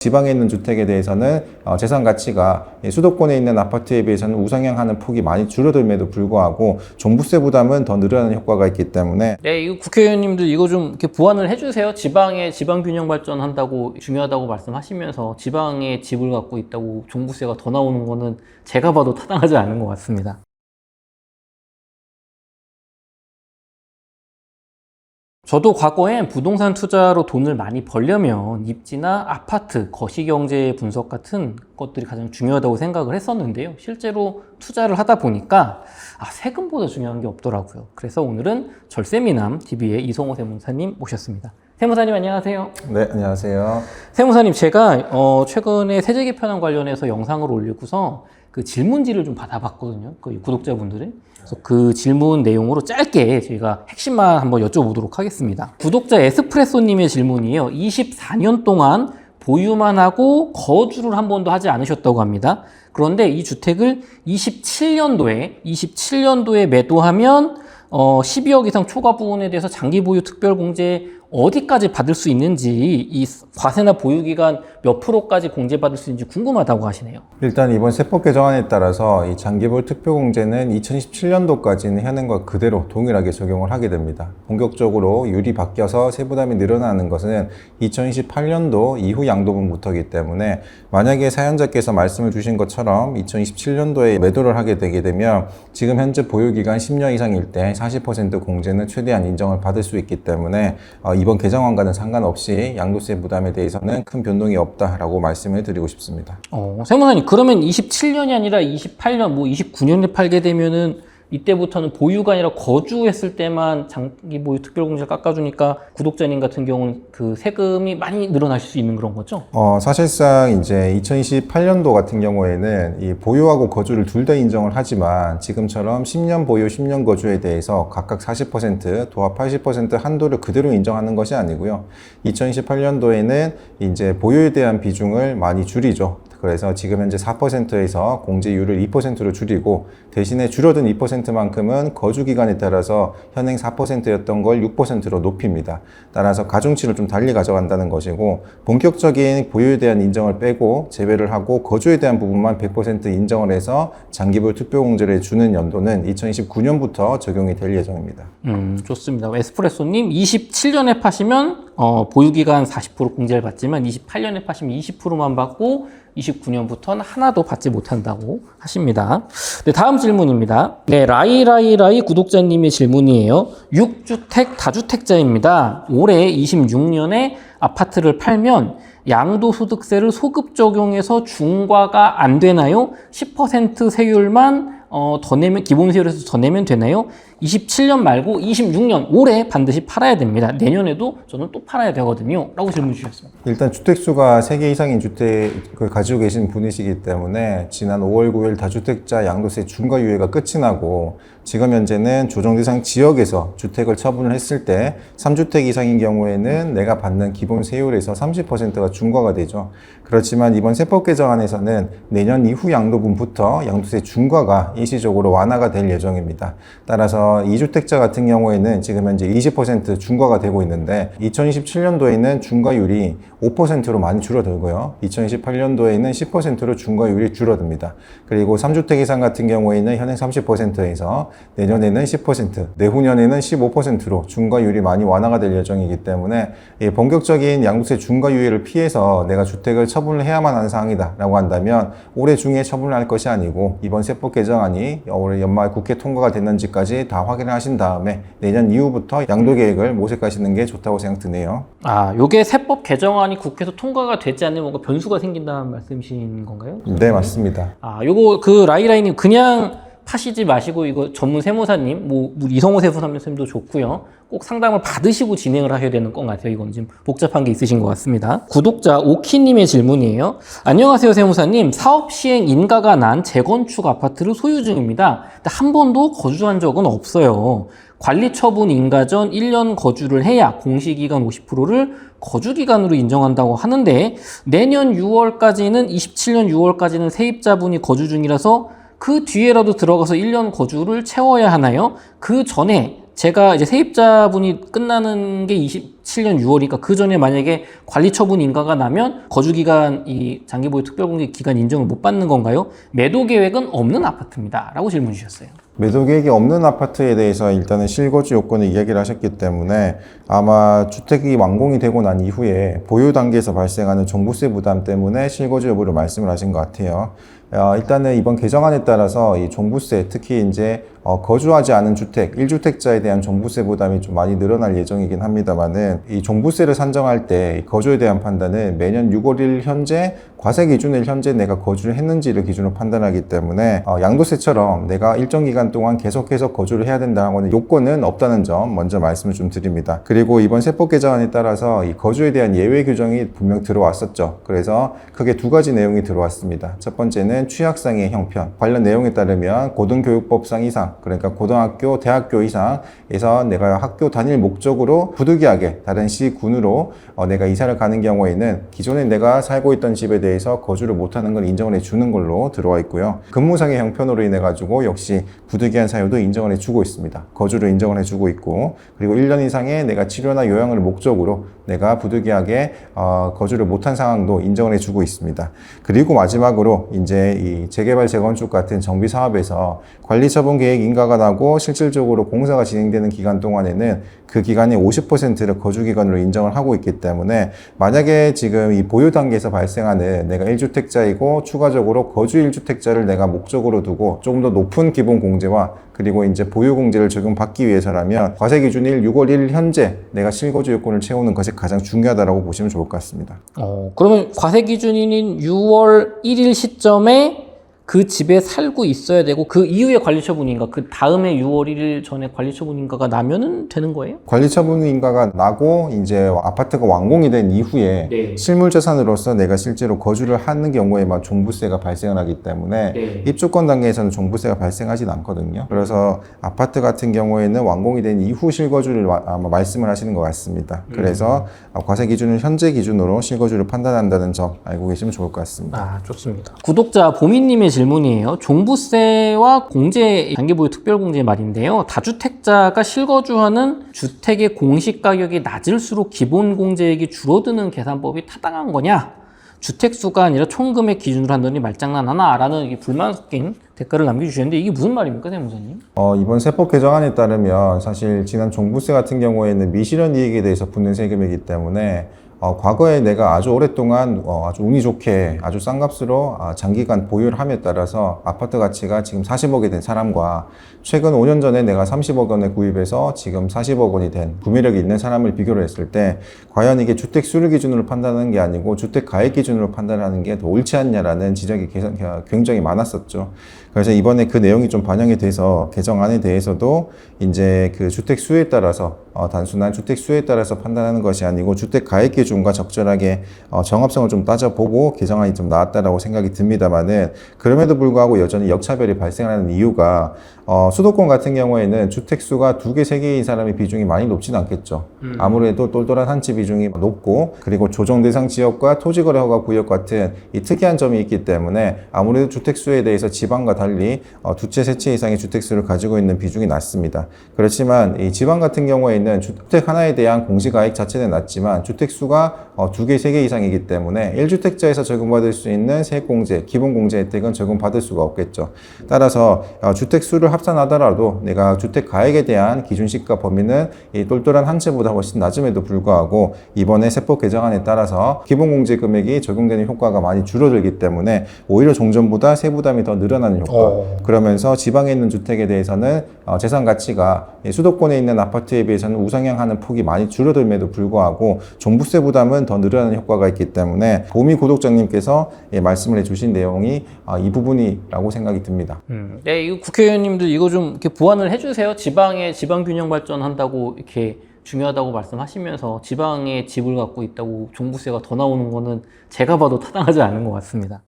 지방에 있는 주택에 대해서는 재산 가치가 수도권에 있는 아파트에 비해서는 우상향하는 폭이 많이 줄어들음에도 불구하고 종부세 부담은 더 늘어나는 효과가 있기 때문에 네, 이거 국회의원님들 이거 좀 이렇게 보완을 해주세요. 지방에 지방 균형 발전한다고 중요하다고 말씀하시면서 지방에 집을 갖고 있다고 종부세가 더 나오는 거는 제가 봐도 타당하지 않은 것 같습니다. 저도 과거엔 부동산 투자로 돈을 많이 벌려면 입지나 아파트, 거시경제 분석 같은 것들이 가장 중요하다고 생각을 했었는데요. 실제로 투자를 하다 보니까 세금보다 중요한 게 없더라고요. 그래서 오늘은 절세미남 TV의 이성호 세무사님 모셨습니다. 세무사님 안녕하세요. 네, 안녕하세요. 세무사님, 제가 최근에 세제 개편안 관련해서 영상을 올리고서 그 질문지를 좀 받아봤거든요. 그 구독자분들의. 그래서 그 질문 내용으로 짧게 저희가 핵심만 한번 여쭤보도록 하겠습니다. 구독자 에스프레소님의 질문이에요. 24년 동안 보유만 하고 거주를 한 번도 하지 않으셨다고 합니다. 그런데 이 주택을 27년도에 매도하면 12억 이상 초과 부분에 대해서 장기 보유 특별공제 어디까지 받을 수 있는지, 이 과세나 보유기간 몇 프로까지 공제받을 수 있는지 궁금하다고 하시네요. 일단 이번 세법 개정안에 따라서 이 장기보유 특별공제는 2027년도까지는 현행과 그대로 동일하게 적용을 하게 됩니다. 본격적으로 율이 바뀌어서 세부담이 늘어나는 것은 2028년도 이후 양도분부터이기 때문에 만약에 사연자께서 말씀을 주신 것처럼 2027년도에 매도를 하게 되게 되면 지금 현재 보유기간 10년 이상일 때 40% 공제는 최대한 인정을 받을 수 있기 때문에 이번 개정안과는 상관없이 양도세 부담에 대해서는 큰 변동이 없다라고 말씀을 드리고 싶습니다. 세무사님, 그러면 27년이 아니라 28년, 29년에 팔게 되면은 이때부터는 보유가 아니라 거주했을 때만 장기 보유 특별공제를 깎아주니까 구독자님 같은 경우는 그 세금이 많이 늘어나실 수 있는 그런 거죠? 사실상 이제 2028년도 같은 경우에는 이 보유하고 거주를 둘 다 인정을 하지만 지금처럼 10년 보유, 10년 거주에 대해서 각각 40%, 도합 80% 한도를 그대로 인정하는 것이 아니고요. 2028년도에는 이제 보유에 대한 비중을 많이 줄이죠. 그래서 지금 현재 4%에서 공제율을 2%로 줄이고 대신에 줄어든 2%만큼은 거주기간에 따라서 현행 4%였던 걸 6%로 높입니다. 따라서 가중치를 좀 달리 가져간다는 것이고 본격적인 보유에 대한 인정을 빼고 제외를 하고 거주에 대한 부분만 100% 인정을 해서 장기보유 특별공제를 주는 연도는 2029년부터 적용이 될 예정입니다. 좋습니다. 에스프레소님, 27년에 파시면 보유기간 40% 공제를 받지만 28년에 파시면 20%만 받고 29년부터는 하나도 받지 못한다고 하십니다. 네, 다음 질문입니다. 네, 라이라이라이 구독자님의 질문이에요. 6주택 다주택자입니다. 올해 26년에 아파트를 팔면 양도소득세를 소급 적용해서 중과가 안 되나요? 10% 세율만 더 내면, 기본 세율에서 더 내면 되나요? 27년 말고 26년 올해 반드시 팔아야 됩니다. 내년에도 저는 또 팔아야 되거든요. 라고 질문 주셨습니다. 일단 주택수가 3개 이상인 주택을 가지고 계신 분이시기 때문에 지난 5월 9일 다주택자 양도세 중과 유예가 끝이 나고 지금 현재는 조정 대상 지역에서 주택을 처분을 했을 때 3주택 이상인 경우에는 내가 받는 기본 세율에서 30%가 중과가 되죠. 그렇지만 이번 세법 개정안에서는 내년 이후 양도분부터 양도세 중과가 일시적으로 완화가 될 예정입니다. 따라서 2주택자 같은 경우에는 지금 현재 20% 중과가 되고 있는데 2027년도에는 중과율이 5%로 많이 줄어들고요. 2028년도에는 10%로 중과율이 줄어듭니다. 그리고 3주택 이상 같은 경우에는 현행 30%에서 내년에는 10%, 내후년에는 15%로 중과율이 많이 완화가 될 예정이기 때문에 본격적인 양도세 중과유예를 피해서 내가 주택을 처분을 해야만 하는 상황이다라고 한다면 올해 중에 처분을 할 것이 아니고 이번 세법 개정안이 올해 연말 국회 통과가 됐는지까지 다 확인을 하신 다음에 내년 이후부터 양도 계획을 모색하시는 게 좋다고 생각드네요. 요게 세법 개정안이 국회에서 통과가 되지 않으면 뭔가 변수가 생긴다는 말씀이신 건가요? 네, 맞습니다. 요거 그 라이라이님 그냥 파시지 마시고 이거 전문 세무사님, 이성호 세무사님도 좋고요. 꼭 상담을 받으시고 진행을 하셔야 되는 것 같아요. 이건 지금 복잡한 게 있으신 것 같습니다. 구독자 오키님의 질문이에요. 안녕하세요, 세무사님. 사업 시행 인가가 난 재건축 아파트를 소유 중입니다. 한 번도 거주한 적은 없어요. 관리처분 인가 전 1년 거주를 해야 공시기간 50%를 거주기간으로 인정한다고 하는데 내년 6월까지는 27년 6월까지는 세입자분이 거주 중이라서 그 뒤에라도 들어가서 1년 거주를 채워야 하나요? 그 전에 제가 이제 세입자분이 끝나는 게 27년 6월이니까 그 전에 만약에 관리처분 인가가 나면 거주기간 이 장기보유 특별공제 기간 인정을 못 받는 건가요? 매도 계획은 없는 아파트입니다. 라고 질문 주셨어요. 매도 계획이 없는 아파트에 대해서 일단은 실거주 요건을 이야기를 하셨기 때문에 아마 주택이 완공이 되고 난 이후에 보유 단계에서 발생하는 종부세 부담 때문에 실거주 여부를 말씀을 하신 것 같아요. 일단은 이번 개정안에 따라서 이 종부세, 특히 이제 거주하지 않은 주택, 1주택자에 대한 종부세 부담이 좀 많이 늘어날 예정이긴 합니다만은 이 종부세를 산정할 때 거주에 대한 판단은 매년 6월 1일 현재 과세 기준일 현재 내가 거주를 했는지를 기준으로 판단하기 때문에 양도세처럼 내가 일정 기간 동안 계속해서 거주를 해야 된다는 요건은 없다는 점 먼저 말씀을 좀 드립니다. 그리고 이번 세법 개정안에 따라서 이 거주에 대한 예외 규정이 분명 들어왔었죠. 그래서 크게 두 가지 내용이 들어왔습니다. 첫 번째는 취약상의 형편, 관련 내용에 따르면 고등교육법상 이상, 그러니까 고등학교, 대학교 이상에서 내가 학교 다닐 목적으로 부득이하게 다른 시군으로 내가 이사를 가는 경우에는 기존에 내가 살고 있던 집에 대해서 거주를 못하는 걸 인정을 해주는 걸로 들어와 있고요. 근무상의 형편으로 인해 가지고 역시 부득이한 사유도 인정을 해주고 있습니다. 거주를 인정을 해주고 있고, 그리고 1년 이상의 내가 치료나 요양을 목적으로 내가 부득이하게 거주를 못한 상황도 인정을 해주고 있습니다. 그리고 마지막으로 이제 이 재개발 재건축 같은 정비 사업에서 관리처분 계획 인가가 나고 실질적으로 공사가 진행되는 기간 동안에는 그 기간의 50%를 거주 기간으로 인정을 하고 있기 때문에 만약에 지금 이 보유 단계에서 발생하는 내가 1주택자이고 추가적으로 거주 1주택자를 내가 목적으로 두고 조금 더 높은 기본 공제와 그리고 이제 보유 공제를 적용받기 위해서라면 과세 기준일 6월 1일 현재 내가 실거주 요건을 채우는 것이 가장 중요하다고 보시면 좋을 것 같습니다. 그러면 과세 기준인 6월 1일 시점에 그 집에 살고 있어야 되고 그 이후에 관리처분인가, 그 다음에 6월 1일 전에 관리처분인가가 나면은 되는 거예요? 관리처분 인가가 나고 이제 아파트가 완공이 된 이후에 네. 실물자산으로서 내가 실제로 거주를 하는 경우에만 종부세가 발생하기 때문에 네. 입주권 단계에서는 종부세가 발생하진 않거든요. 그래서 아파트 같은 경우에는 완공이 된 이후 실거주를 아마 말씀을 하시는 것 같습니다. 그래서 과세 기준은 현재 기준으로 실거주를 판단한다는 점 알고 계시면 좋을 것 같습니다. 좋습니다. 구독자 보미님의 질문이에요. 종부세와 공제, 장기보유 특별공제 말인데요. 다주택자가 실거주하는 주택의 공시가격이 낮을수록 기본공제액이 줄어드는 계산법이 타당한 거냐? 주택수가 아니라 총금액 기준으로 한다니 말장난하나? 라는 불만 섞인 댓글을 남겨주셨는데 이게 무슨 말입니까, 세무사님? 이번 세법 개정안에 따르면 사실 지난 종부세 같은 경우에는 미실현 이익에 대해서 붙는 세금이기 때문에 과거에 내가 아주 오랫동안 아주 운이 좋게 아주 싼 값으로 장기간 보유를 함에 따라서 아파트 가치가 지금 40억이 된 사람과 최근 5년 전에 내가 30억 원에 구입해서 지금 40억 원이 된 구매력이 있는 사람을 비교를 했을 때 과연 이게 주택 수를 기준으로 판단하는 게 아니고 주택 가액 기준으로 판단하는 게 더 옳지 않냐라는 지적이 굉장히 많았었죠. 그래서 이번에 그 내용이 좀 반영이 돼서 개정안에 대해서도 이제 그 주택 수에 따라서 단순한 주택 수에 따라서 판단하는 것이 아니고 주택 가액 기준과 적절하게 정합성을 좀 따져보고 개정안이 좀 나왔다라고 생각이 듭니다만은 그럼에도 불구하고 여전히 역차별이 발생하는 이유가 수도권 같은 경우에는 주택 수가 2개, 3개인 사람의 비중이 많이 높진 않겠죠. 아무래도 똘똘한 한채 비중이 높고 그리고 조정 대상 지역과 토지거래 허가 구역 같은 이 특이한 점이 있기 때문에 아무래도 주택 수에 대해서 지방과 달리 2채, 3채 이상의 주택 수를 가지고 있는 비중이 낮습니다. 그렇지만 이 지방 같은 경우에는 주택 하나에 대한 공시가액 자체는 낮지만 주택 수가 2개, 3개 이상이기 때문에 1주택자에서 적용받을 수 있는 세액공제, 기본공제 혜택은 적용받을 수가 없겠죠. 따라서 주택 수를 합산하더라도 내가 주택 가액에 대한 기준시가 범위는 이 똘똘한 한 채보다 훨씬 낮음에도 불구하고 이번에 세법 개정안에 따라서 기본공제 금액이 적용되는 효과가 많이 줄어들기 때문에 오히려 종전보다 세부담이 더 늘어나는 효과. 그러면서 지방에 있는 주택에 대해서는 재산 가치가 수도권에 있는 아파트에 비해서는 우상향하는 폭이 많이 줄어들음에도 불구하고 종부세 부담은 더 늘어나는 효과가 있기 때문에 보미 구독자님께서 말씀을 해주신 내용이 이 부분이라고 생각이 듭니다. 네, 이거 국회의원님들 이거 좀 이렇게 보완을 해주세요. 지방에 지방 균형 발전한다고 이렇게 중요하다고 말씀하시면서 지방에 집을 갖고 있다고 종부세가 더 나오는 거는 제가 봐도 타당하지 않은 것 같습니다.